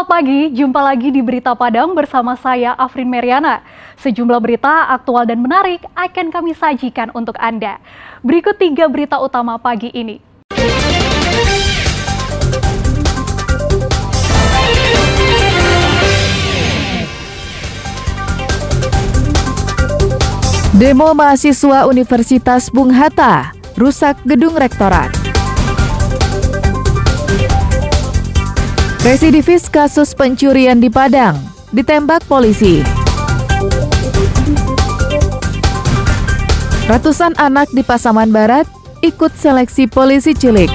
Selamat pagi, jumpa lagi di Berita Padang bersama saya Afrin Meriana. Sejumlah berita aktual dan menarik akan kami sajikan untuk Anda. Berikut 3 berita utama pagi ini. Demo mahasiswa Universitas Bung Hatta, rusak gedung rektorat. Residivis kasus pencurian di Padang, ditembak polisi. Ratusan anak di Pasaman Barat ikut seleksi polisi cilik.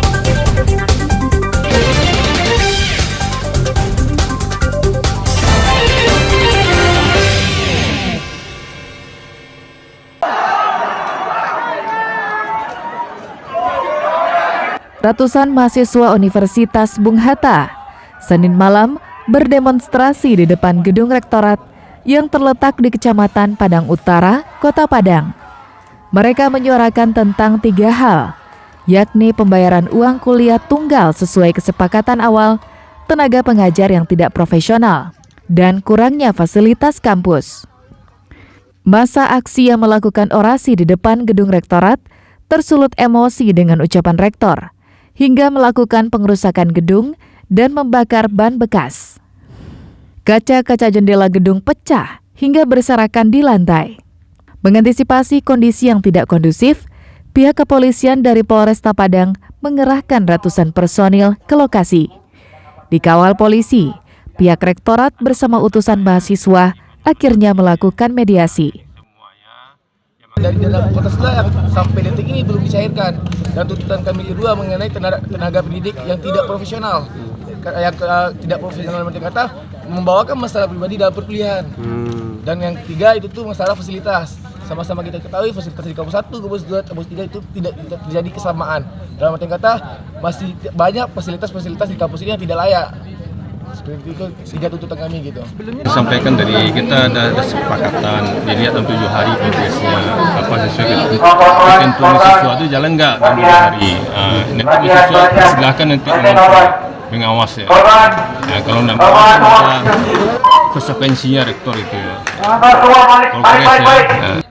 Ratusan mahasiswa Universitas Bung Hatta Senin malam berdemonstrasi di depan gedung rektorat yang terletak di Kecamatan Padang Utara, Kota Padang. Mereka menyuarakan tentang 3 hal, yakni pembayaran uang kuliah tunggal sesuai kesepakatan awal, tenaga pengajar yang tidak profesional, dan kurangnya fasilitas kampus. Masa aksi yang melakukan orasi di depan gedung rektorat tersulut emosi dengan ucapan rektor, hingga melakukan pengerusakan gedung dan membakar ban bekas. Kaca-kaca jendela gedung pecah hingga berserakan di lantai. Mengantisipasi kondisi yang tidak kondusif, pihak kepolisian dari Polresta Padang mengerahkan ratusan personil ke lokasi. Dikawal polisi, pihak rektorat bersama utusan mahasiswa akhirnya melakukan mediasi. Dari dana fakultas yang sampai detik ini belum dicairkan, dan tuntutan kami kedua mengenai tenaga pendidik yang tidak profesional, tidak profesional kata membawakan masalah pribadi dalam perkuliahan. Dan yang ketiga itu tuh masalah fasilitas. Sama-sama kita ketahui fasilitas di kampus 1, kampus 2, kampus 3 itu tidak terjadi kesamaan. Dalam arti kata masih banyak fasilitas-fasilitas di kampus ini yang tidak layak. Seperti itu 3 tuntutan kami gitu. Disampaikan dari kita ada kesepakatan, dilihat dalam 7 hari progresnya apa sesuai ketentuan siswa itu jalan nggak dalam 7 hari. Nanti siswa silakan nanti mengawas ya. Kalau tidak maka konsekuensinya rektor itu ya.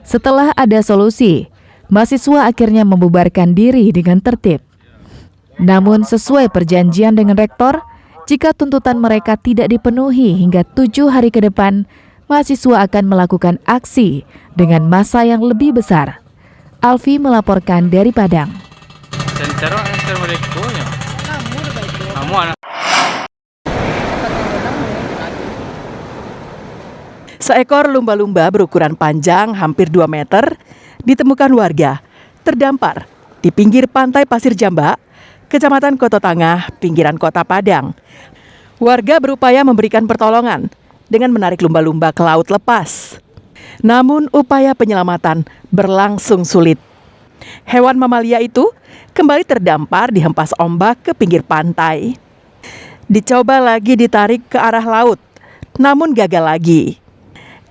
Setelah ada solusi, mahasiswa akhirnya membubarkan diri dengan tertib. Namun sesuai perjanjian dengan rektor, jika tuntutan mereka tidak dipenuhi hingga 7 hari ke depan, mahasiswa akan melakukan aksi dengan massa yang lebih besar. Alfi melaporkan dari Padang. Seekor lumba-lumba berukuran panjang hampir 2 meter ditemukan warga terdampar di pinggir pantai Pasir Jamba, Kecamatan Koto Tangah, pinggiran Kota Padang. Warga berupaya memberikan pertolongan dengan menarik lumba-lumba ke laut lepas. Namun upaya penyelamatan berlangsung sulit. Hewan mamalia itu kembali terdampar di hempas ombak ke pinggir pantai. Dicoba lagi ditarik ke arah laut, namun gagal lagi.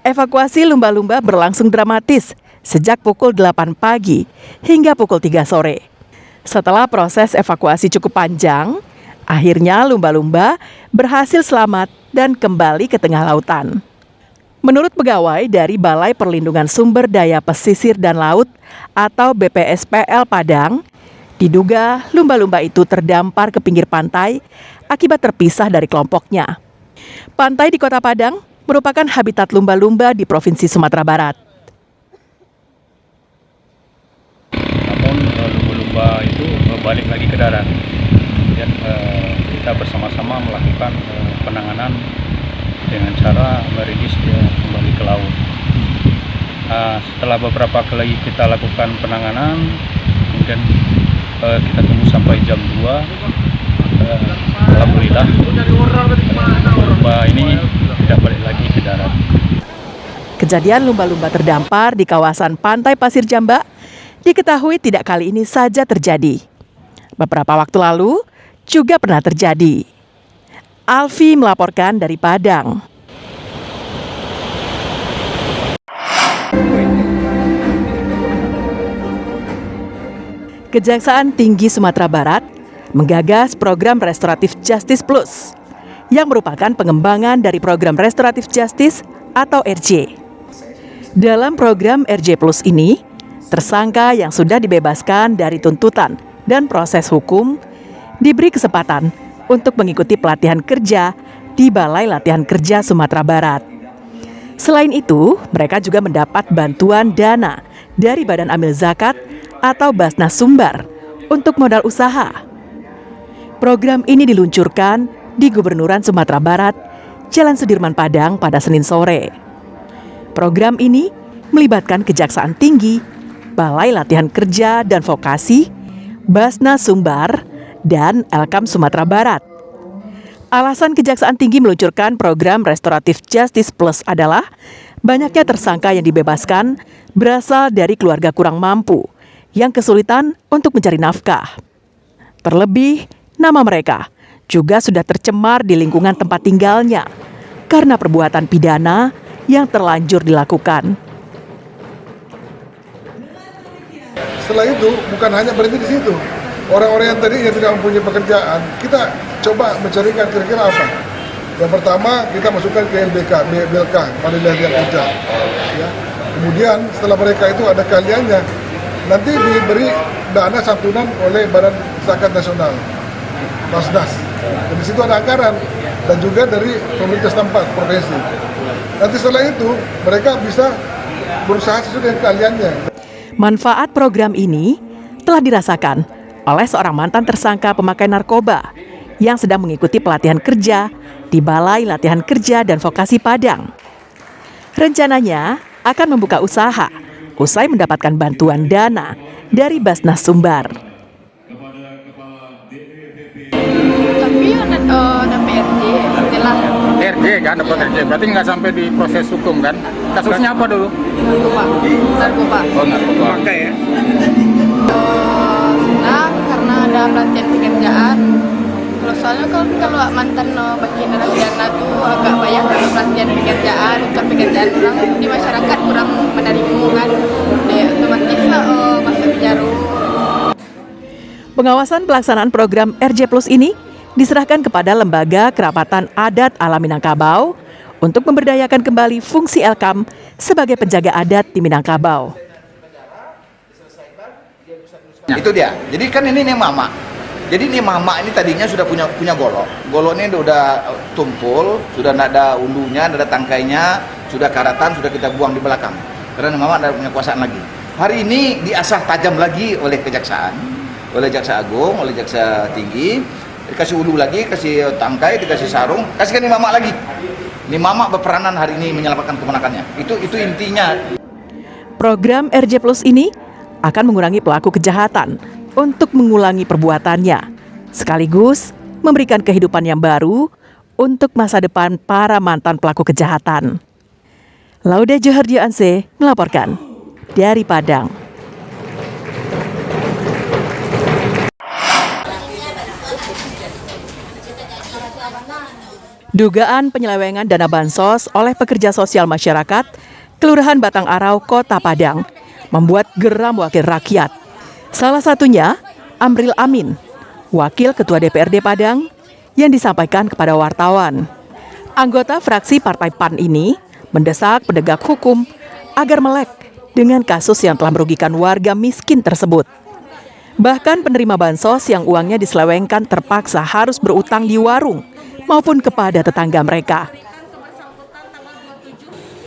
Evakuasi lumba-lumba berlangsung dramatis sejak pukul 8 pagi hingga pukul 3 sore. Setelah proses evakuasi cukup panjang, akhirnya lumba-lumba berhasil selamat dan kembali ke tengah lautan. Menurut pegawai dari Balai Perlindungan Sumber Daya Pesisir dan Laut atau BPSPL Padang, diduga lumba-lumba itu terdampar ke pinggir pantai akibat terpisah dari kelompoknya. Pantai di Kota Padang merupakan habitat lumba-lumba di Provinsi Sumatera Barat. Lumba-lumba itu balik lagi ke darat. Kemudian kita bersama-sama melakukan penanganan dengan cara merilis dia kembali ke laut. Setelah beberapa kali kita lakukan penanganan, kemudian kita tunggu sampai jam 2. Alhamdulillah lumba ini tidak balik lagi ke darat. Kejadian lumba-lumba terdampar di kawasan Pantai Pasir Jamba diketahui tidak kali ini saja terjadi. Beberapa waktu lalu juga pernah terjadi. Alfi melaporkan dari Padang. Kejaksaan Tinggi Sumatera Barat menggagas program Restoratif Justice Plus yang merupakan pengembangan dari program Restoratif Justice atau RJ. Dalam program RJ Plus ini, tersangka yang sudah dibebaskan dari tuntutan dan proses hukum diberi kesempatan untuk mengikuti pelatihan kerja di Balai Latihan Kerja Sumatera Barat. Selain itu, mereka juga mendapat bantuan dana dari Badan Amil Zakat atau Basnas Sumbar untuk modal usaha. Program ini diluncurkan di Gubernuran Sumatera Barat, Jalan Sudirman Padang pada Senin sore. Program ini melibatkan Kejaksaan Tinggi, Balai Latihan Kerja dan Vokasi, Basnas Sumbar, dan Elkam Sumatera Barat. Alasan Kejaksaan Tinggi meluncurkan program Restoratif Justice Plus adalah banyaknya tersangka yang dibebaskan berasal dari keluarga kurang mampu yang kesulitan untuk mencari nafkah. Terlebih, nama mereka juga sudah tercemar di lingkungan tempat tinggalnya karena perbuatan pidana yang terlanjur dilakukan. Setelah itu bukan hanya berhenti di situ. Orang-orang yang tadi yang tidak mempunyai pekerjaan, kita coba mencarikan kira-kira apa. Yang pertama kita masukkan ke LBK, BLK, Balai Latihan Kerja. Ya. Kemudian setelah mereka itu ada keahliannya, nanti diberi dana santunan oleh Badan Zakat Nasional, Basnas. Dan di situ ada anggaran dan juga dari pemerintah setempat, provinsi. Nanti setelah itu mereka bisa berusaha sesuai dengan keahliannya. Manfaat program ini telah dirasakan oleh seorang mantan tersangka pemakai narkoba yang sedang mengikuti pelatihan kerja di Balai Latihan Kerja dan Vokasi Padang. Rencananya akan membuka usaha usai mendapatkan bantuan dana dari Basnas Sumbar. Tapi dapat RJ setelah RJ kan, dapat RJ, berarti nggak sampai di proses hukum kan? Kasusnya apa dulu? narkoba. Oh, narkoba. Pakai ya? Senang karena ada pelatihan pekerjaan. Soalnya kalau mantan bagi narapidana tuh agak banyak pelatihan pekerjaan, untuk pekerjaan orang di masyarakat kurang menerima kan, otomatis lah masuk penjara. Pengawasan pelaksanaan program RJ Plus ini diserahkan kepada Lembaga Kerapatan Adat Alam Minangkabau untuk memberdayakan kembali fungsi Elkam sebagai penjaga adat di Minangkabau. Itu dia. Jadi kan ini mama. Jadi ini mama ini tadinya sudah punya golok. Goloknya udah tumpul, sudah tidak ada ulunya, tidak ada tangkainya, sudah karatan, sudah kita buang di belakang. Karena mama tidak punya kuasaan lagi. Hari ini diasah tajam lagi oleh kejaksaan, oleh jaksa agung, oleh jaksa tinggi. Dikasih ulu lagi, kasih tangkai, dikasih sarung, kasihkan ini mama lagi. Ini mama berperanan hari ini menyelamatkan keponakannya. Itu intinya. Program RJ Plus ini akan mengurangi pelaku kejahatan untuk mengulangi perbuatannya, sekaligus memberikan kehidupan yang baru untuk masa depan para mantan pelaku kejahatan. Laude Johardio Anse melaporkan dari Padang. Dugaan penyelewengan dana bansos oleh pekerja sosial masyarakat Kelurahan Batang Arau, Kota Padang, membuat geram wakil rakyat. Salah satunya Amril Amin, wakil Ketua DPRD Padang, yang disampaikan kepada wartawan. Anggota fraksi Partai PAN ini mendesak penegak hukum agar melek dengan kasus yang telah merugikan warga miskin tersebut. Bahkan penerima bansos yang uangnya diselewengkan terpaksa harus berutang di warung maupun kepada tetangga mereka.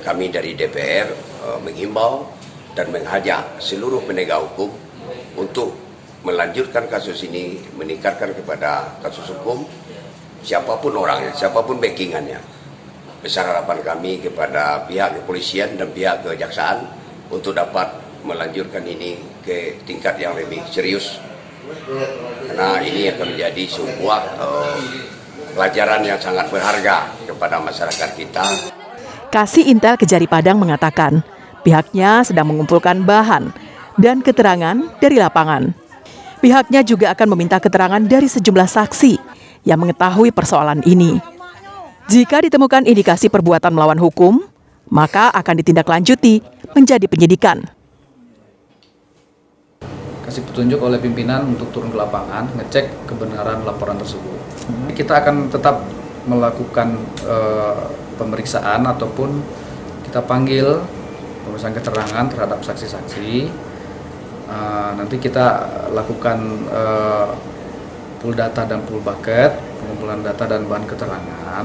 Kami dari DPR menghimbau dan mengajak seluruh penegak hukum untuk melanjutkan kasus ini, meningkatkan kepada kasus hukum siapapun orangnya, siapapun backingannya. Besar harapan kami kepada pihak kepolisian dan pihak kejaksaan untuk dapat melanjutkan ini ke tingkat yang lebih serius. Karena ini akan menjadi sebuah pelajaran yang sangat berharga kepada masyarakat kita. Kasih Intel Kejari Padang mengatakan pihaknya sedang mengumpulkan bahan dan keterangan dari lapangan. Pihaknya juga akan meminta keterangan dari sejumlah saksi yang mengetahui persoalan ini. Jika ditemukan indikasi perbuatan melawan hukum, maka akan ditindaklanjuti menjadi penyidikan. Kasih petunjuk oleh pimpinan untuk turun ke lapangan, ngecek kebenaran laporan tersebut. Kita akan tetap melakukan pemeriksaan ataupun kita panggil pemeriksaan keterangan terhadap saksi-saksi. Nanti kita lakukan pool data dan pool bucket, pengumpulan data dan bahan keterangan.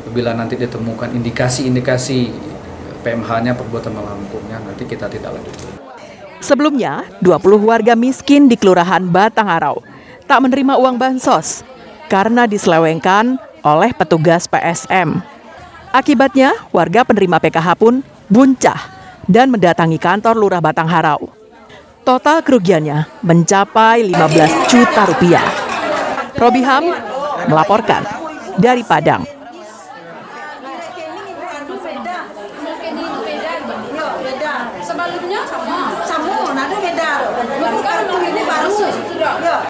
Apabila nanti ditemukan indikasi-indikasi PMH-nya, perbuatan melawan hukumnya, nanti kita tidak lanjutkan. Sebelumnya, 20 warga miskin di Kelurahan Batangharau tak menerima uang bansos karena diselewengkan oleh petugas PSM. Akibatnya, warga penerima PKH pun buncah dan mendatangi kantor Lurah Batangharau. Total kerugiannya mencapai 15 juta rupiah. Robiham melaporkan dari Padang. Sebelumnya sama, ada beda. Bukan ini baru.